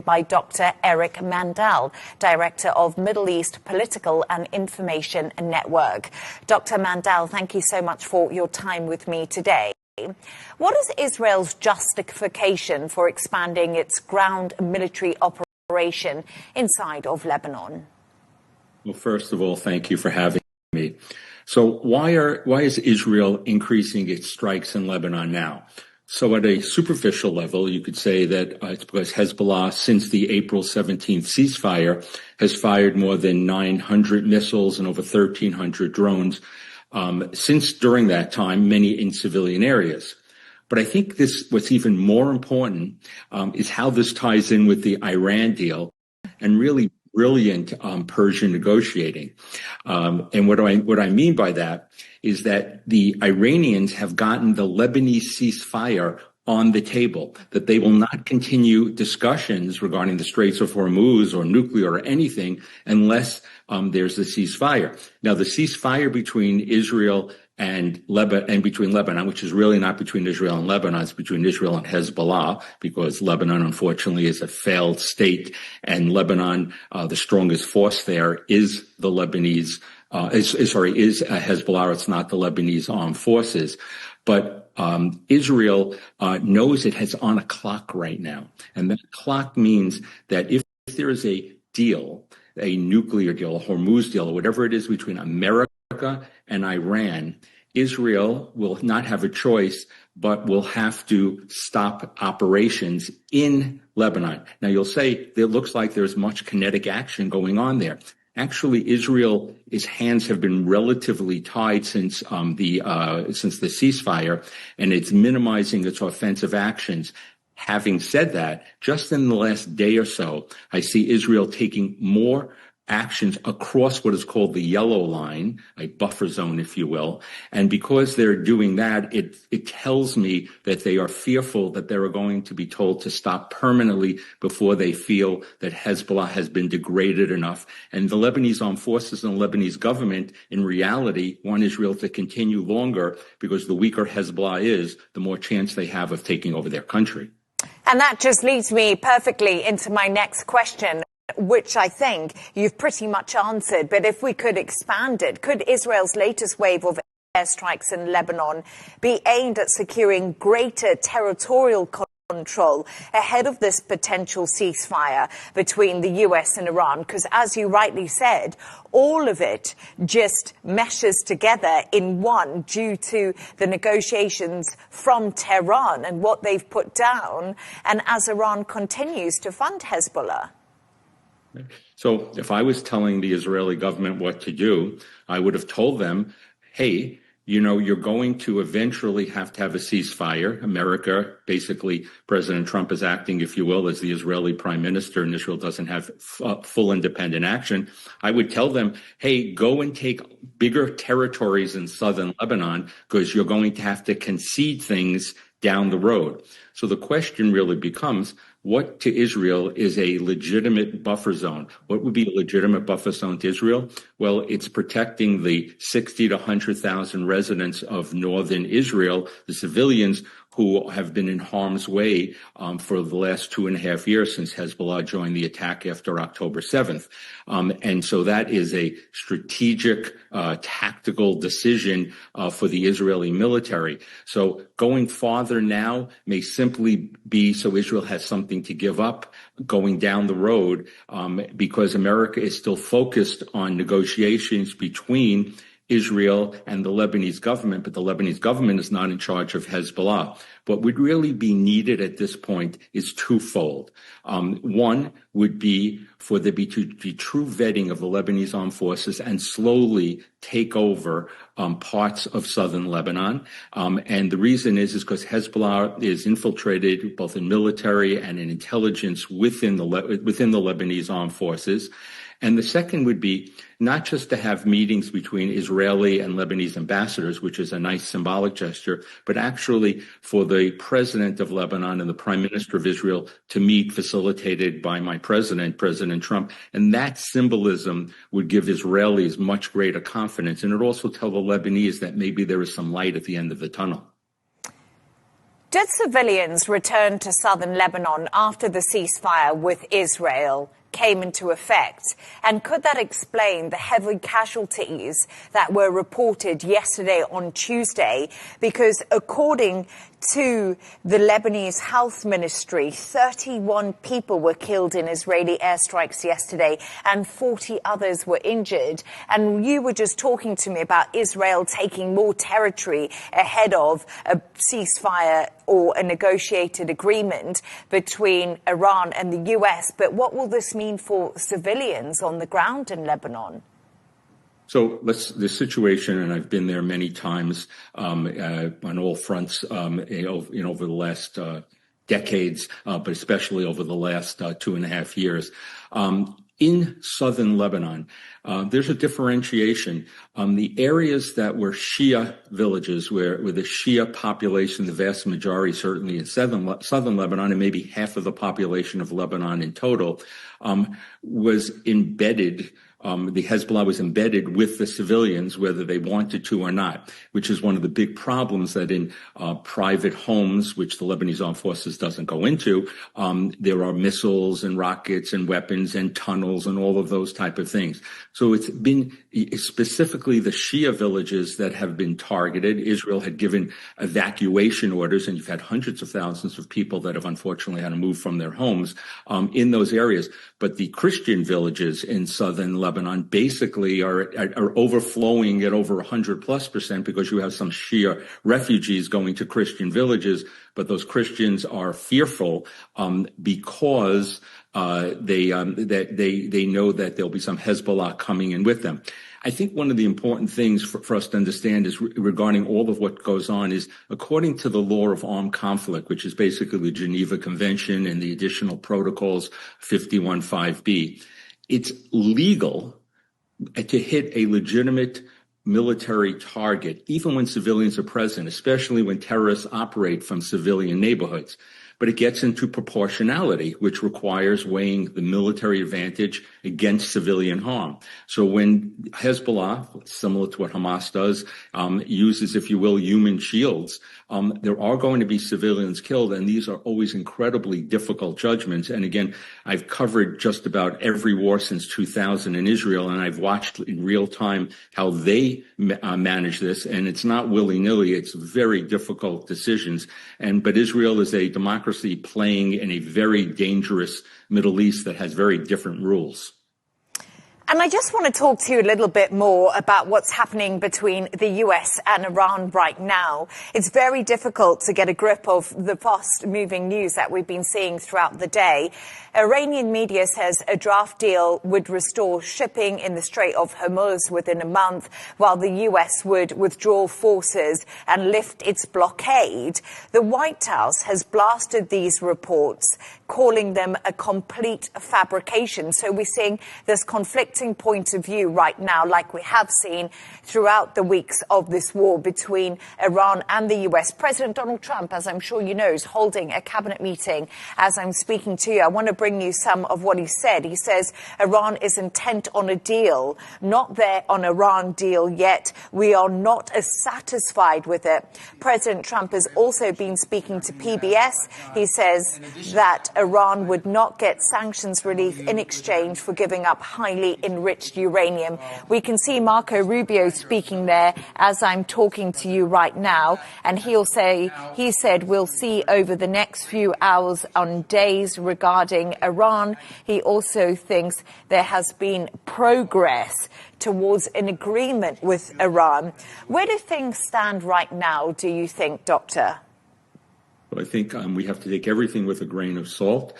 by Dr. Eric Mandel, Director of Middle East Political and Information Network. Dr. Mandel, thank you so much for your time with me today. What is Israel's justification for expanding its ground military operation inside of Lebanon? Well, first of all, thank you for having me. So why is Israel increasing its strikes in Lebanon now? So at a superficial level, you could say that it's because Hezbollah, since the April 17th ceasefire, has fired more than 900 missiles and over 1,300 drones since during that time, many in civilian areas. But I think what's even more important is how this ties in with the Iran deal and really brilliant Persian negotiating. And what I mean by that is that the Iranians have gotten the Lebanese ceasefire on the table, that they will not continue discussions regarding the Straits of Hormuz or nuclear or anything unless there's a ceasefire. Now, the ceasefire between Israel and between Lebanon, which is really not between Israel and Lebanon, it's between Israel and Hezbollah, because Lebanon, unfortunately, is a failed state, and Lebanon, the strongest force there is the Lebanese, is Hezbollah. It's not the Lebanese armed forces, but Israel knows it has on a clock right now, and that clock means that if there is a deal, a nuclear deal, a Hormuz deal, or whatever it is between America and Iran, Israel will not have a choice, but will have to stop operations in Lebanon. Now, you'll say it looks like there's much kinetic action going on there. Actually, Israel's hands have been relatively tied since the ceasefire, and it's minimizing its offensive actions. Having said that, just in the last day or so, I see Israel taking more actions across what is called the yellow line, a buffer zone, if you will. And because they're doing that, it tells me that they are fearful that they're going to be told to stop permanently before they feel that Hezbollah has been degraded enough. And the Lebanese armed forces and the Lebanese government, in reality, want Israel to continue longer, because the weaker Hezbollah is, the more chance they have of taking over their country. And that just leads me perfectly into my next question, which I think you've pretty much answered. But if we could expand it, could Israel's latest wave of airstrikes in Lebanon be aimed at securing greater territorial control ahead of this potential ceasefire between the US and Iran? Because as you rightly said, all of it just meshes together in one due to the negotiations from Tehran and what they've put down, and as Iran continues to fund Hezbollah. So if I was telling the Israeli government what to do, I would have told them, hey, you're going to eventually have to have a ceasefire. America, basically, President Trump is acting, if you will, as the Israeli prime minister, and Israel doesn't have full independent action. I would tell them, hey, go and take bigger territories in southern Lebanon, because you're going to have to concede things down the road. So the question really becomes, what to Israel is a legitimate buffer zone? What would be a legitimate buffer zone to Israel? Well, it's protecting the 60 to 100,000 residents of northern Israel, the civilians who have been in harm's way for the last 2.5 years since Hezbollah joined the attack after October 7th. And so that is a strategic, tactical decision for the Israeli military. So going farther now may simply be so Israel has something to give up going down the road, because America is still focused on negotiations between Israel and the Lebanese government, but the Lebanese government is not in charge of Hezbollah. What would really be needed at this point is twofold. One would be for there be true vetting of the Lebanese armed forces and slowly take over parts of southern Lebanon. And the reason is because Hezbollah is infiltrated both in military and in intelligence within the Lebanese armed forces. And the second would be not just to have meetings between Israeli and Lebanese ambassadors, which is a nice symbolic gesture, but actually for the president of Lebanon and the prime minister of Israel to meet, facilitated by my president, President Trump. And that symbolism would give Israelis much greater confidence. And it also tell the Lebanese that maybe there is some light at the end of the tunnel. Did civilians return to southern Lebanon after the ceasefire with Israel came into effect? And could that explain the heavy casualties that were reported yesterday on Tuesday? Because according to the Lebanese Health Ministry, 31 people were killed in Israeli airstrikes yesterday and 40 others were injured. And you were just talking to me about Israel taking more territory ahead of a ceasefire or a negotiated agreement between Iran and the US. But what will this mean for civilians on the ground in Lebanon? So the situation, and I've been there many times on all fronts, over the last decades, but especially over the last 2.5 years. In southern Lebanon, there's a differentiation. The areas that were Shia villages, where the Shia population, the vast majority, certainly in southern Lebanon, and maybe half of the population of Lebanon in total, was embedded. The Hezbollah was embedded with the civilians, whether they wanted to or not, which is one of the big problems that in private homes, which the Lebanese Armed Forces doesn't go into, there are missiles and rockets and weapons and tunnels and all of those type of things. So it's been specifically the Shia villages that have been targeted. Israel had given evacuation orders, and you've had hundreds of thousands of people that have unfortunately had to move from their homes in those areas. But the Christian villages in southern Lebanon basically are overflowing at over 100+% because you have some Shia refugees going to Christian villages, but those Christians are fearful because they know that there'll be some Hezbollah coming in with them. I think one of the important things for us to understand is regarding all of what goes on is, according to the law of armed conflict, which is basically the Geneva Convention and the additional protocols 51.5b, it's legal to hit a legitimate military target, even when civilians are present, especially when terrorists operate from civilian neighborhoods. But it gets into proportionality, which requires weighing the military advantage against civilian harm. So when Hezbollah, similar to what Hamas does, uses, if you will, human shields, there are going to be civilians killed, and these are always incredibly difficult judgments. And again, I've covered just about every war since 2000 in Israel, and I've watched in real time how they manage this, and it's not willy-nilly. It's very difficult decisions. But Israel is a democracy playing in a very dangerous Middle East that has very different rules. And I just want to talk to you a little bit more about what's happening between the US and Iran right now. It's very difficult to get a grip of the fast-moving news that we've been seeing throughout the day. Iranian media says a draft deal would restore shipping in the Strait of Hormuz within a month, while the US would withdraw forces and lift its blockade. The White House has blasted these reports, calling them a complete fabrication. So we're seeing this conflicting point of view right now, like we have seen throughout the weeks of this war between Iran and the US. President Donald Trump, as I'm sure you know, is holding a cabinet meeting as I'm speaking to you. I want to bring you some of what he said. He says Iran is intent on a deal, not there on Iran deal yet. We are not as satisfied with it. President Trump has also been speaking to PBS. He says that Iran would not get sanctions relief in exchange for giving up highly enriched uranium. We can see Marco Rubio speaking there as I'm talking to you right now, and he said we'll see over the next few hours and days regarding Iran. He also thinks there has been progress towards an agreement with Iran. Where do things stand right now, do you think, Doctor? I think we have to take everything with a grain of salt.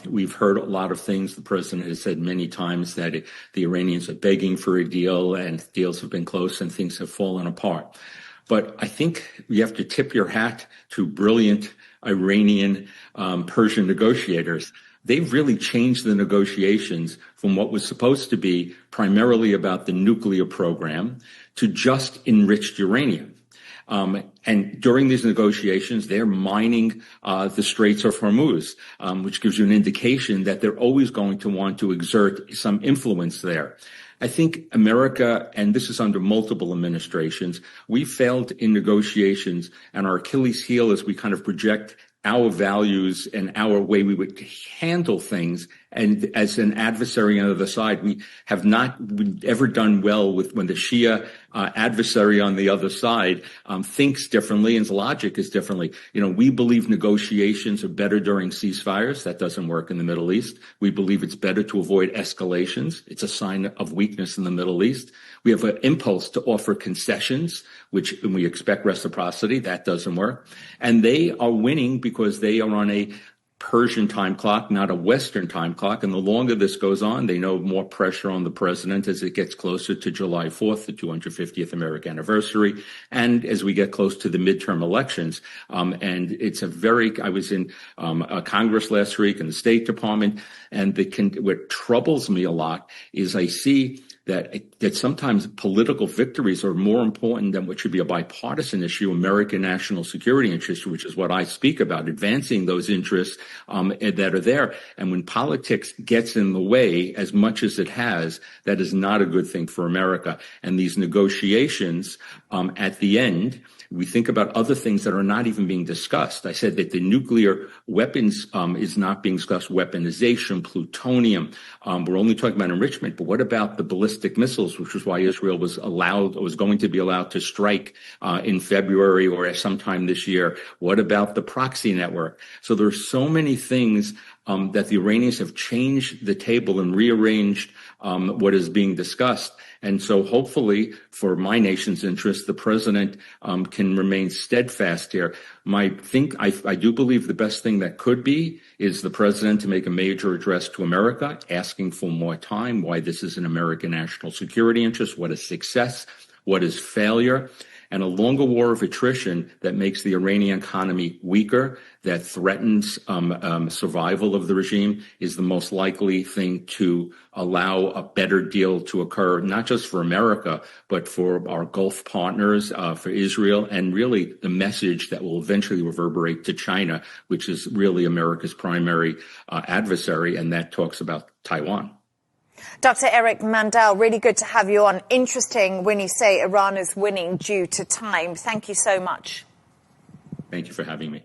We've heard a lot of things. The president has said many times that the Iranians are begging for a deal, and deals have been close and things have fallen apart. But I think you have to tip your hat to brilliant Iranian Persian negotiators. They've really changed the negotiations from what was supposed to be primarily about the nuclear program to just enriched uranium. And during these negotiations, they're mining the Straits of Hormuz, which gives you an indication that they're always going to want to exert some influence there. I think America, and this is under multiple administrations, we failed in negotiations, and our Achilles heel as we kind of project our values and our way we would handle things. And as an adversary on the other side, we have not ever done well with when the Shia adversary on the other side thinks differently and his logic is differently. We believe negotiations are better during ceasefires. That doesn't work in the Middle East. We believe it's better to avoid escalations. It's a sign of weakness in the Middle East. We have an impulse to offer concessions, which we expect reciprocity. That doesn't work. And they are winning because they are on a Persian time clock, not a Western time clock. And the longer this goes on, they know more pressure on the president as it gets closer to July 4th, the 250th American anniversary. And as we get close to the midterm elections, and it's I was in Congress last week in the State Department, and what troubles me a lot is I see that sometimes political victories are more important than what should be a bipartisan issue, American national security interest, which is what I speak about, advancing those interests that are there. And when politics gets in the way as much as it has, that is not a good thing for America. And these negotiations at the end, we think about other things that are not even being discussed. I said that the nuclear weapons is not being discussed, weaponization, plutonium. We're only talking about enrichment, but what about the ballistic missiles, which is why Israel was going to be allowed to strike in February or sometime this year? What about the proxy network? So there's so many things that the Iranians have changed the table and rearranged what is being discussed. And so hopefully for my nation's interest, the president can remain steadfast here. I do believe the best thing that could be is the president to make a major address to America, asking for more time, why this is an American national security interest, what is success, what is failure. And a longer war of attrition that makes the Iranian economy weaker, that threatens survival of the regime, is the most likely thing to allow a better deal to occur, not just for America, but for our Gulf partners, for Israel, and really the message that will eventually reverberate to China, which is really America's primary adversary, and that talks about Taiwan. Dr. Eric Mandel, really good to have you on. Interesting when you say Iran is winning due to time. Thank you so much. Thank you for having me.